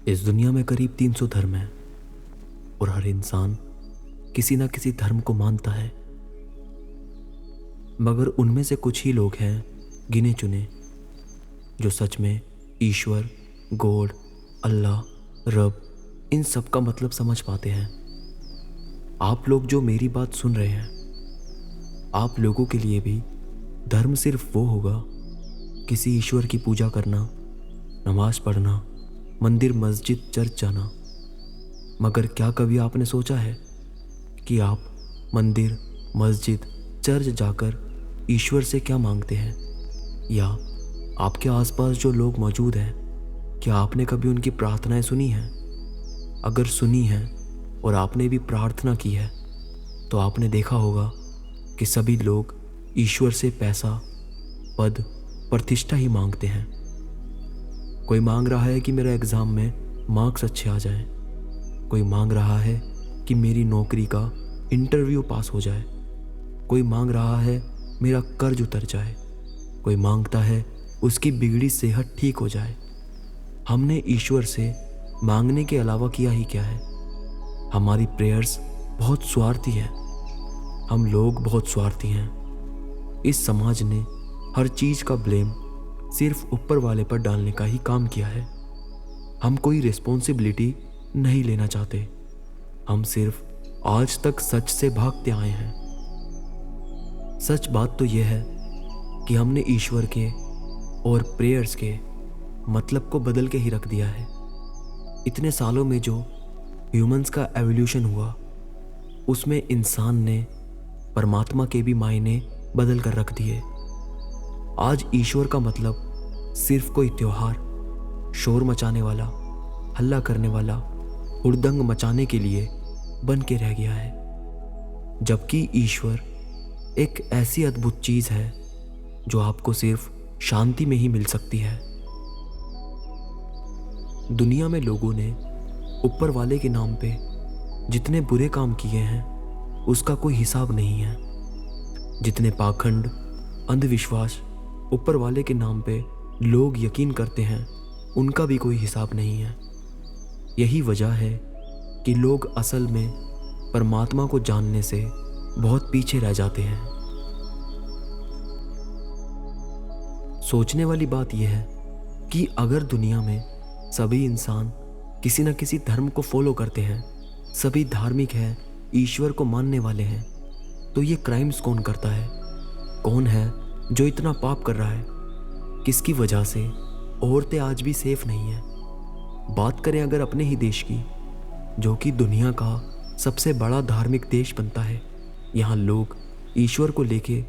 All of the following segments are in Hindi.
इस दुनिया में करीब 300 धर्म हैं और हर इंसान किसी ना किसी धर्म को मानता है। मगर उनमें से कुछ ही लोग हैं गिने चुने जो सच में ईश्वर, गॉड, अल्लाह, रब इन सब का मतलब समझ पाते हैं। आप लोग जो मेरी बात सुन रहे हैं, आप लोगों के लिए भी धर्म सिर्फ वो होगा किसी ईश्वर की पूजा करना, नमाज पढ़ना, मंदिर, मस्जिद, चर्च जाना। मगर क्या कभी आपने सोचा है कि आप मंदिर, मस्जिद, चर्च जाकर ईश्वर से क्या मांगते हैं? या आपके आसपास जो लोग मौजूद हैं, क्या आपने कभी उनकी प्रार्थनाएं सुनी हैं? अगर सुनी हैं और आपने भी प्रार्थना की है तो आपने देखा होगा कि सभी लोग ईश्वर से पैसा, पद, प्रतिष्ठा ही मांगते हैं। कोई मांग रहा है कि मेरा एग्ज़ाम में मार्क्स अच्छे आ जाएं। कोई मांग रहा है कि मेरी नौकरी का इंटरव्यू पास हो जाए। कोई मांग रहा है मेरा कर्ज उतर जाए। कोई मांगता है उसकी बिगड़ी सेहत ठीक हो जाए। हमने ईश्वर से मांगने के अलावा किया ही क्या है? हमारी प्रेयर्स बहुत स्वार्थी हैं। हम लोग बहुत स्वार्थी हैं। इस समाज ने हर चीज़ का ब्लेम सिर्फ ऊपर वाले पर डालने का ही काम किया है। हम कोई रिस्पॉन्सिबिलिटी नहीं लेना चाहते। हम सिर्फ आज तक सच से भागते आए हैं। सच बात तो यह है कि हमने ईश्वर के और प्रेयर्स के मतलब को बदल के ही रख दिया है। इतने सालों में जो ह्यूमंस का एवोल्यूशन हुआ, उसमें इंसान ने परमात्मा के भी मायने बदल कर रख दिए। आज ईश्वर का मतलब सिर्फ कोई त्योहार, शोर मचाने वाला, हल्ला करने वाला, हुड़दंग मचाने के लिए बन के रह गया है। जबकि ईश्वर एक ऐसी अद्भुत चीज़ है जो आपको सिर्फ शांति में ही मिल सकती है। दुनिया में लोगों ने ऊपर वाले के नाम पे जितने बुरे काम किए हैं उसका कोई हिसाब नहीं है। जितने पाखंड, अंधविश्वास ऊपर वाले के नाम पे लोग यकीन करते हैं उनका भी कोई हिसाब नहीं है। यही वजह है कि लोग असल में परमात्मा को जानने से बहुत पीछे रह जाते हैं। सोचने वाली बात यह है कि अगर दुनिया में सभी इंसान किसी न किसी धर्म को फॉलो करते हैं, सभी धार्मिक हैं, ईश्वर को मानने वाले हैं, तो ये क्राइम्स कौन करता है? कौन है जो इतना पाप कर रहा है? किसकी वजह से औरतें आज भी सेफ नहीं हैं? बात करें अगर अपने ही देश की, जो कि दुनिया का सबसे बड़ा धार्मिक देश बनता है, यहाँ लोग ईश्वर को लेके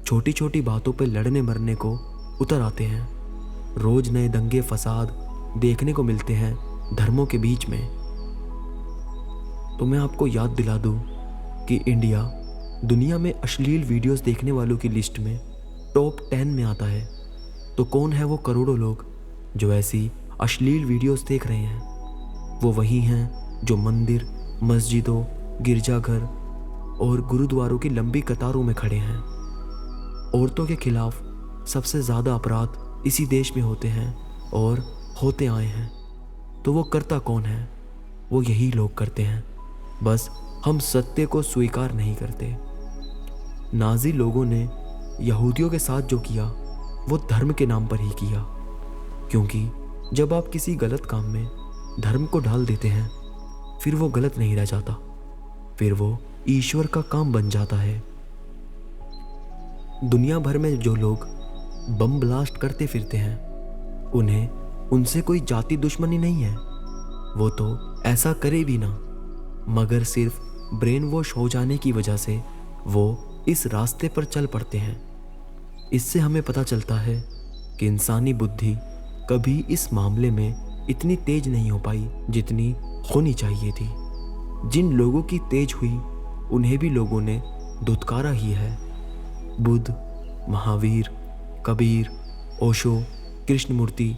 छोटी छोटी बातों पर लड़ने मरने को उतर आते हैं। रोज नए दंगे फसाद देखने को मिलते हैं धर्मों के बीच में। तो मैं आपको याद दिला दूं कि इंडिया दुनिया में अश्लील वीडियोस देखने वालों की लिस्ट में टॉप 10 में आता है। तो कौन है वो करोड़ों लोग जो ऐसी अश्लील वीडियोस देख रहे हैं? वो वही हैं जो मंदिर, मस्जिदों, गिरजाघर और गुरुद्वारों की लंबी कतारों में खड़े हैं। औरतों के खिलाफ सबसे ज़्यादा अपराध इसी देश में होते हैं और होते आए हैं। तो वो करता कौन है? वो यही लोग करते हैं। बस हम सत्य को स्वीकार नहीं करते। नाजी लोगों ने यहूदियों के साथ जो किया वो धर्म के नाम पर ही किया, क्योंकि जब आप किसी गलत काम में धर्म को डाल देते हैं फिर वो गलत नहीं रह जाता, फिर वो ईश्वर का काम बन जाता है। दुनिया भर में जो लोग बम ब्लास्ट करते फिरते हैं उन्हें उनसे कोई जाति दुश्मनी नहीं है। वो तो ऐसा करे भी ना, मगर सिर्फ ब्रेन वॉश हो जाने की वजह से वो इस रास्ते पर चल पड़ते हैं। इससे हमें पता चलता है कि इंसानी बुद्धि कभी इस मामले में इतनी तेज नहीं हो पाई जितनी होनी चाहिए थी। जिन लोगों की तेज हुई उन्हें भी लोगों ने धुतकारा ही है। बुद्ध, महावीर, कबीर, ओशो, कृष्णमूर्ति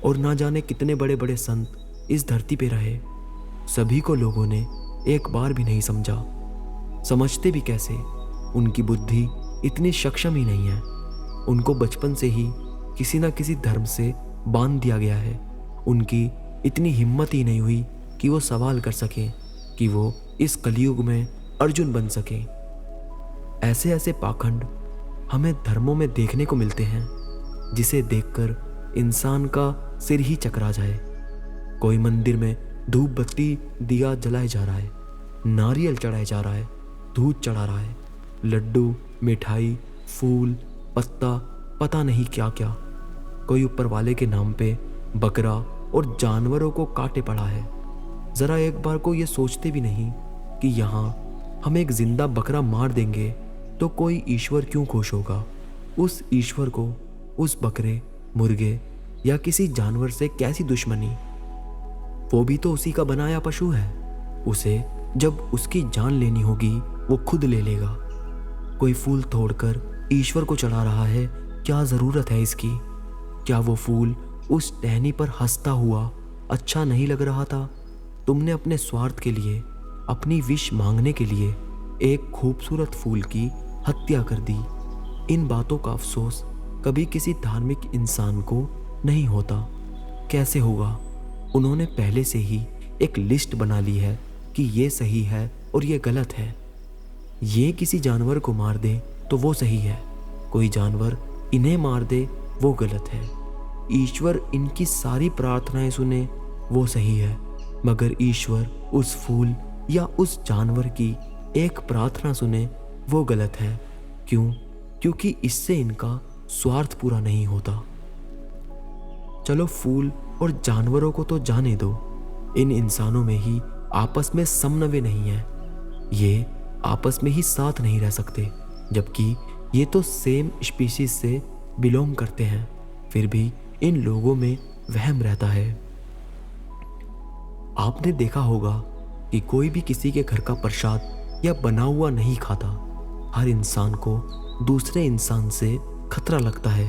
और ना जाने कितने बड़े बड़े संत इस धरती पे रहे। सभी को लोगों ने एक बार भी नहीं समझा। समझते भी कैसे? उनकी बुद्धि इतनी सक्षम ही नहीं है। उनको बचपन से ही किसी न किसी धर्म से बांध दिया गया है। उनकी इतनी हिम्मत ही नहीं हुई कि वो सवाल कर सके, कि वो इस कलयुग में अर्जुन बन सके। ऐसे ऐसे पाखंड हमें धर्मों में देखने को मिलते हैं जिसे देखकर इंसान का सिर ही चकरा जाए। कोई मंदिर में धूप बत्ती दिया जलाया जा रहा है, नारियल चढ़ाया जा रहा है, दूध चढ़ा रहा है, लड्डू, मिठाई, फूल, पत्ता, पता नहीं क्या क्या। कोई ऊपर वाले के नाम पे बकरा और जानवरों को काटे पड़ा है। जरा एक बार को ये सोचते भी नहीं कि यहाँ हम एक जिंदा बकरा मार देंगे तो कोई ईश्वर क्यों खुश होगा। उस ईश्वर को उस बकरे, मुर्गे या किसी जानवर से कैसी दुश्मनी। वो भी तो उसी का बनाया पशु है। उसे जब उसकी जान लेनी होगी वो खुद ले लेगा। कोई फूल तोड़कर ईश्वर को चढ़ा रहा है, क्या जरूरत है इसकी? क्या वो फूल उस टहनी पर हंसता हुआ अच्छा नहीं लग रहा था? तुमने अपने स्वार्थ के लिए, अपनी विश मांगने के लिए एक खूबसूरत फूल की हत्या कर दी। इन बातों का अफसोस कभी किसी धार्मिक इंसान को नहीं होता। कैसे होगा? उन्होंने पहले से ही एक लिस्ट बना ली है कि ये सही है और ये गलत है। ये किसी जानवर को मार दे तो वो सही है, कोई जानवर इन्हें मार दे वो गलत है। ईश्वर इनकी सारी प्रार्थनाएं सुने वो सही है, मगर ईश्वर उस फूल या उस जानवर की एक प्रार्थना सुने वो गलत है। क्यों? क्योंकि इससे इनका स्वार्थ पूरा नहीं होता। चलो फूल और जानवरों को तो जाने दो, इन इंसानों में ही आपस में समन्वय नहीं है। ये आपस में ही साथ नहीं रह सकते, जबकि ये तो सेम स्पीशीज से बिलोंग करते हैं। फिर भी इन लोगों में वहम रहता है। आपने देखा होगा कि कोई भी किसी के घर का प्रसाद या बना हुआ नहीं खाता। हर इंसान को दूसरे इंसान से खतरा लगता है।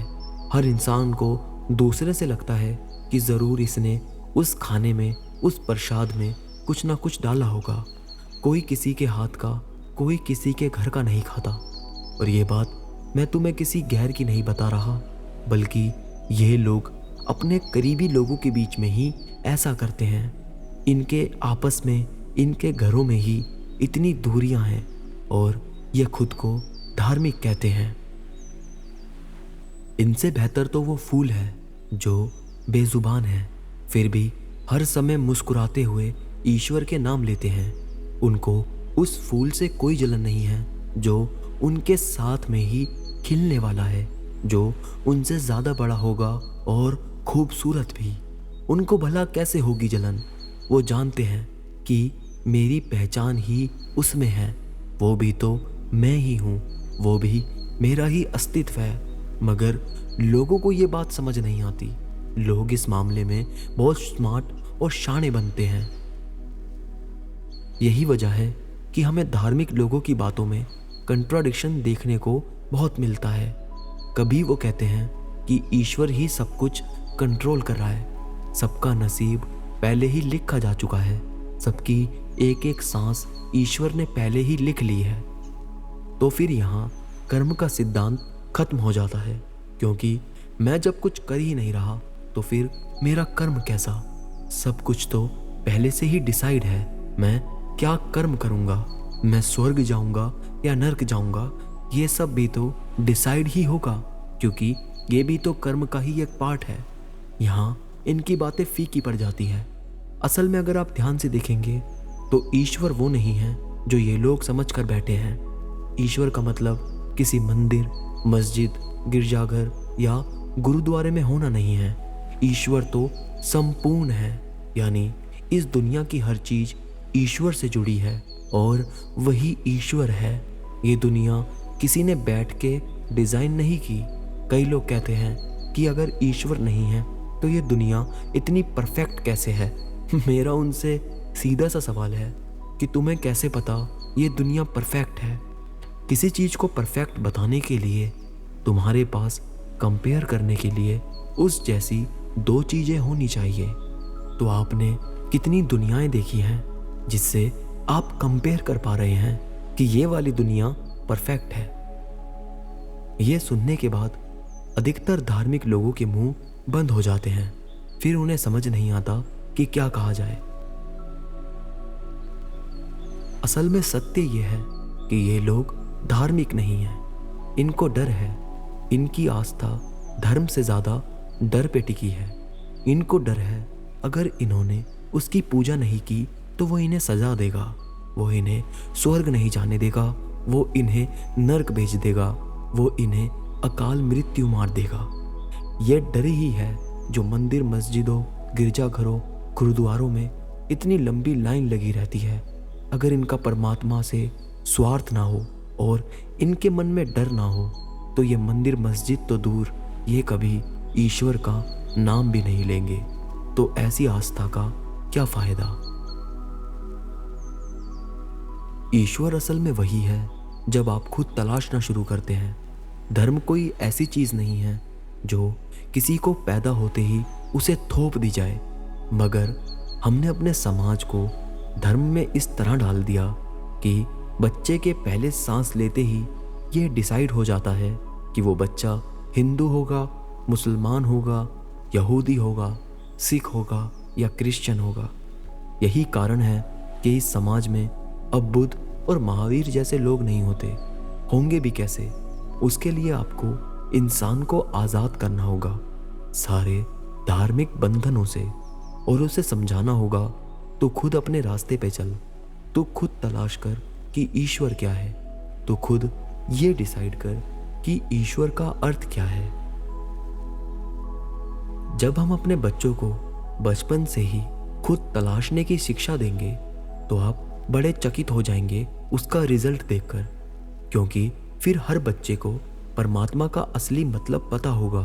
हर इंसान को दूसरे से लगता है कि ज़रूर इसने उस खाने में, उस प्रसाद में कुछ ना कुछ डाला होगा। कोई किसी के हाथ का, कोई किसी के घर का नहीं खाता। और ये बात मैं तुम्हें किसी गैर की नहीं बता रहा, बल्कि ये लोग अपने करीबी लोगों के बीच में ही ऐसा करते हैं। इनके आपस में, इनके घरों में ही इतनी दूरियां हैं और ये खुद को धार्मिक कहते हैं। इनसे बेहतर तो वो फूल है जो बेजुबान है, फिर भी हर समय मुस्कुराते हुए ईश्वर के नाम लेते हैं। उनको उस फूल से कोई जलन नहीं है जो उनके साथ में ही खिलने वाला है, जो उनसे ज़्यादा बड़ा होगा और खूबसूरत भी। उनको भला कैसे होगी जलन? वो जानते हैं कि मेरी पहचान ही उसमें है, वो भी तो मैं ही हूँ, वो भी मेरा ही अस्तित्व है। मगर लोगों को ये बात समझ नहीं आती। लोग इस मामले में बहुत स्मार्ट और शाणे बनते हैं। यही वजह है कि हमें धार्मिक लोगों की बातों में कंट्राडिक्शन देखने को बहुत मिलता है। कभी वो कहते हैं कि ईश्वर ही सब कुछ कंट्रोल कर रहा है, सबका नसीब पहले ही लिखा जा चुका है, सबकी एक एक सांस ईश्वर ने पहले ही लिख ली है। तो फिर यहाँ कर्म का सिद्धांत खत्म हो जाता है, क्योंकि मैं जब कुछ कर ही नहीं रहा तो फिर मेरा कर्म कैसा? सब कुछ तो पहले से ही डिसाइड है। मैं क्या कर्म करूँगा, मैं स्वर्ग जाऊँगा या नर्क जाऊँगा, ये सब भी तो डिसाइड ही होगा, क्योंकि ये भी तो कर्म का ही एक पार्ट है। यहाँ इनकी बातें फीकी पड़ जाती है। असल में अगर आप ध्यान से देखेंगे तो ईश्वर वो नहीं है जो ये लोग समझ कर बैठे हैं। ईश्वर का मतलब किसी मंदिर, मस्जिद, गिरजाघर या गुरुद्वारे में होना नहीं है। ईश्वर तो संपूर्ण है, यानी इस दुनिया की हर चीज ईश्वर से जुड़ी है और वही ईश्वर है। ये दुनिया किसी ने बैठ के डिजाइन नहीं की। कई लोग कहते हैं कि अगर ईश्वर नहीं है तो ये दुनिया इतनी परफेक्ट कैसे है। मेरा उनसे सीधा सा सवाल है कि तुम्हें कैसे पता ये दुनिया परफेक्ट है? किसी चीज को परफेक्ट बताने के लिए तुम्हारे पास कंपेयर करने के लिए उस जैसी दो चीजें होनी चाहिए। तो आपने कितनी दुनियाएं देखी हैं जिससे आप कंपेयर कर पा रहे हैं कि ये वाली दुनिया परफेक्ट है? ये सुनने के बाद अधिकतर धार्मिक लोगों के मुंह बंद हो जाते हैं। फिर उन्हें समझ नहीं आता कि क्या कहा जाए। असल में सत्य यह है कि ये लोग धार्मिक नहीं हैं। इनको डर है। इनकी आस्था धर्म से ज्यादा डर पे टिकी है। इनको डर है अगर इन्होंने उसकी पूजा नहीं की तो वो इन्हें सजा देगा, वो इन्हें स्वर्ग नहीं जाने देगा, वो इन्हें नर्क भेज देगा, वो इन्हें अकाल मृत्यु मार देगा। ये डर ही है जो मंदिर, मस्जिदों, गिरजाघरों, गुरुद्वारों में इतनी लंबी लाइन लगी रहती है। अगर इनका परमात्मा से स्वार्थ ना हो और इनके मन में डर ना हो तो ये मंदिर मस्जिद तो दूर, ये कभी ईश्वर का नाम भी नहीं लेंगे। तो ऐसी आस्था का क्या फायदा। ईश्वर असल में वही है जब आप खुद तलाशना शुरू करते हैं। धर्म कोई ऐसी चीज नहीं है जो किसी को पैदा होते ही उसे थोप दी जाए, मगर हमने अपने समाज को धर्म में इस तरह डाल दिया कि बच्चे के पहले सांस लेते ही ये डिसाइड हो जाता है कि वो बच्चा हिंदू होगा, मुसलमान होगा, यहूदी होगा, सिख होगा या क्रिश्चियन होगा। यही कारण है कि इस समाज में अब बुद्ध और महावीर जैसे लोग नहीं होते। होंगे भी कैसे? उसके लिए आपको इंसान को आज़ाद करना होगा सारे धार्मिक बंधनों से और उसे समझाना होगा तो खुद अपने रास्ते पे चल, तो खुद तलाश कर कि ईश्वर क्या है, तो खुद ये डिसाइड कर कि ईश्वर का अर्थ क्या है। जब हम अपने बच्चों को बचपन से ही खुद तलाशने की शिक्षा देंगे तो आप बड़े चकित हो जाएंगे उसका रिजल्ट देखकर, क्योंकि फिर हर बच्चे को परमात्मा का असली मतलब पता होगा।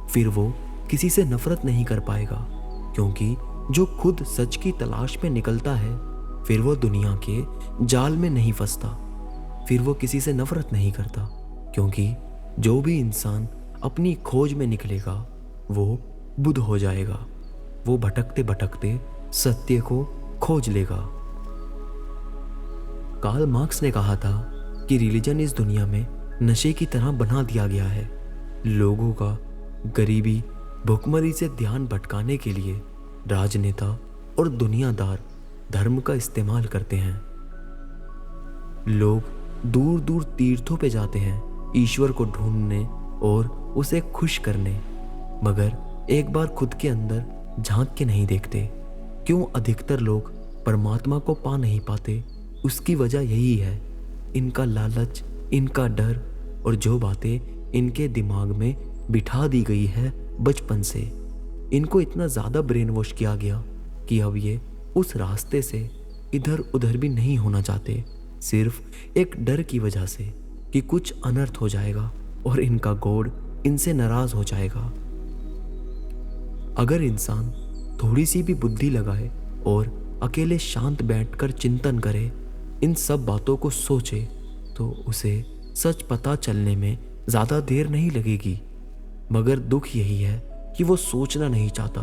फिर वो किसी से नफरत नहीं कर पाएगा, क्योंकि जो खुद सच की तलाश में निकलता है फिर वो दुनिया के जाल में नहीं फंसता। फिर वो किसी से नफरत नहीं करता, क्योंकि जो भी इंसान अपनी खोज में निकलेगा वो बुद्ध हो जाएगा। वो भटकते भटकते सत्य को खोज लेगा। कार्ल मार्क्स ने कहा था कि रिलीजन इस दुनिया में नशे की तरह बना दिया गया है। लोगों का गरीबी, भुखमरी से ध्यान भटकाने के लिए राजनेता और दुनियादार धर्म का इस्तेमाल करते हैं। लोग दूर दूर तीर्थों पे जाते हैं ईश्वर को ढूंढने और उसे खुश करने, मगर एक बार खुद के अंदर झांक के नहीं देखते। क्यों अधिकतर लोग परमात्मा को पा नहीं पाते? उसकी वजह यही है, इनका लालच, इनका डर और जो बातें इनके दिमाग में बिठा दी गई है बचपन से। इनको इतना ज़्यादा ब्रेन वॉश किया गया कि अब ये उस रास्ते से इधर उधर भी नहीं होना चाहते, सिर्फ एक डर की वजह से कि कुछ अनर्थ हो जाएगा और इनका गॉड इनसे नाराज हो जाएगा। अगर इंसान थोड़ी सी भी बुद्धि लगाए और अकेले शांत बैठकर चिंतन करे, इन सब बातों को सोचे, तो उसे सच पता चलने में ज़्यादा देर नहीं लगेगी। मगर दुख यही है कि वो सोचना नहीं चाहता।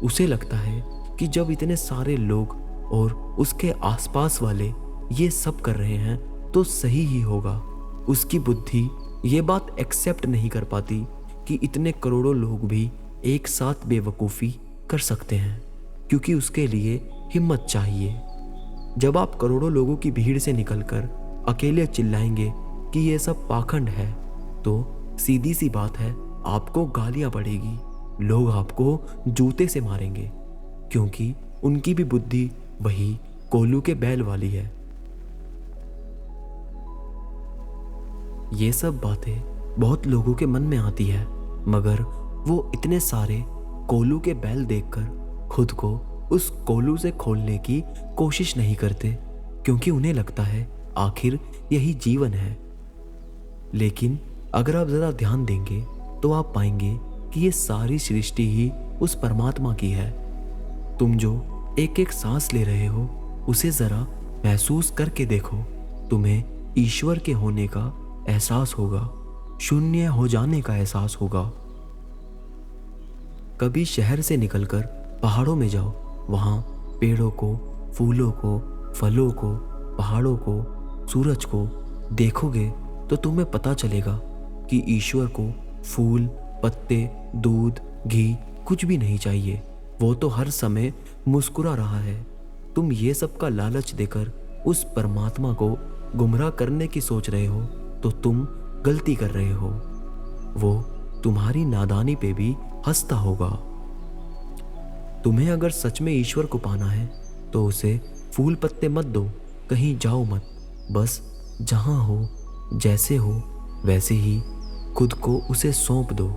उसे लगता है कि जब इतने सारे लोग और उसके आसपास वाले ये सब कर रहे हैं तो सही ही होगा। उसकी बुद्धि ये बात एक्सेप्ट नहीं कर पाती कि इतने करोड़ों लोग भी एक साथ बेवकूफ़ी कर सकते हैं, क्योंकि उसके लिए हिम्मत चाहिए। जब आप करोड़ों लोगों की भीड़ से निकलकर अकेले चिल्लाएंगे कि ये सब पाखंड है, तो सीधी सी बात है, आपको गालियां पड़ेगी। लोग आपको जूते से मारेंगे, क्योंकि उनकी भी बुद्धि वही कोल्लू के बैल वाली है। ये सब बातें बहुत लोगों के मन में आती है, मगर वो इतने सारे कोल्लू के बैल देखकर खुद को उस कोल्लू से खोलने की कोशिश नहीं करते, क्योंकि उन्हें लगता है आखिर यही जीवन है। लेकिन अगर आप जरा ध्यान देंगे तो आप पाएंगे कि ये सारी सृष्टि ही उस परमात्मा की है। तुम जो एक एक सांस ले रहे हो उसे जरा महसूस करके देखो, तुम्हें ईश्वर के होने का एहसास होगा, शून्य हो जाने का एहसास होगा। कभी शहर से निकलकर पहाड़ों में जाओ, वहां पेड़ों को, फूलों को, फलों को, पहाड़ों को, सूरज को देखोगे तो तुम्हें पता चलेगा कि ईश्वर को फूल, पत्ते, दूध, घी कुछ भी नहीं चाहिए। वो तो हर समय मुस्कुरा रहा है। तुम ये सब का लालच देकर उस परमात्मा को गुमराह करने की सोच रहे हो तो तुम गलती कर रहे हो। वो तुम्हारी नादानी पे भी हंसता होगा। तुम्हें अगर सच में ईश्वर को पाना है तो उसे फूल पत्ते मत दो, कहीं जाओ मत। बस जहां हो, जैसे हो वैसे ही खुद को उसे सौंप दो।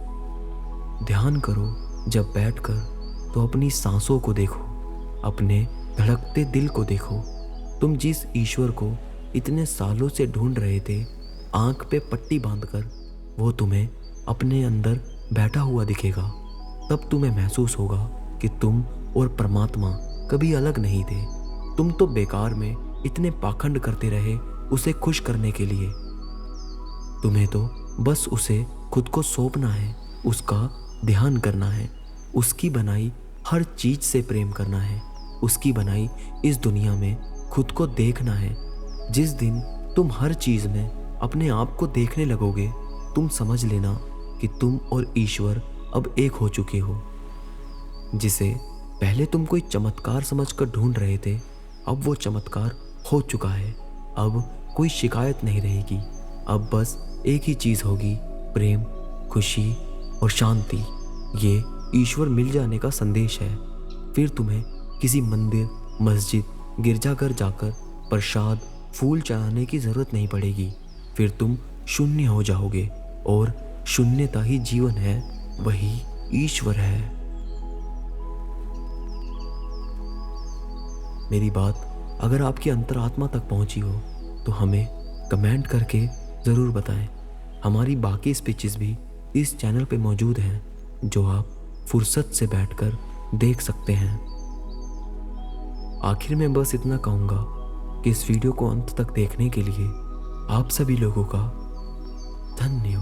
ध्यान करो जब बैठकर तो अपनी सांसों को देखो, अपने धड़कते दिल को देखो। तुम जिस ईश्वर को इतने सालों से ढूंढ रहे थे, आंख पे पट्टी बांधकर, वो तुम्हें अपने अंदर बैठा हुआ दिखेगा। तब तुम्हें महसूस होगा कि तुम और परमात्मा कभी अलग नहीं थे। तुम तो बेकार में इतने पाखंड करते रहे उसे खुश करने के लिए। तुम्हें तो बस उसे खुद को सौंपना है, उसका ध्यान करना है, उसकी बनाई हर चीज से प्रेम करना है, उसकी बनाई इस दुनिया में खुद को देखना है। जिस दिन तुम हर चीज में अपने आप को देखने लगोगे, तुम समझ लेना कि तुम और ईश्वर अब एक हो चुके हो। जिसे पहले तुम कोई चमत्कार समझकर ढूंढ रहे थे, अब वो चमत्कार हो चुका है। अब कोई शिकायत नहीं रहेगी। अब बस एक ही चीज होगी, प्रेम, खुशी और शांति। ये ईश्वर मिल जाने का संदेश है। फिर तुम्हें किसी मंदिर, मस्जिद, गिरजाघर जाकर प्रसाद, फूल चढ़ाने की जरूरत नहीं पड़ेगी। फिर तुम शून्य हो जाओगे और शून्यता ही जीवन है, वही ईश्वर है। मेरी बात अगर आपकी अंतरात्मा तक पहुंची हो तो हमें कमेंट करके ज़रूर बताएं। हमारी बाकी स्पीचेस भी इस चैनल पे मौजूद हैं, जो आप फुर्सत से बैठकर देख सकते हैं। आखिर में बस इतना कहूँगा कि इस वीडियो को अंत तक देखने के लिए आप सभी लोगों का धन्यवाद।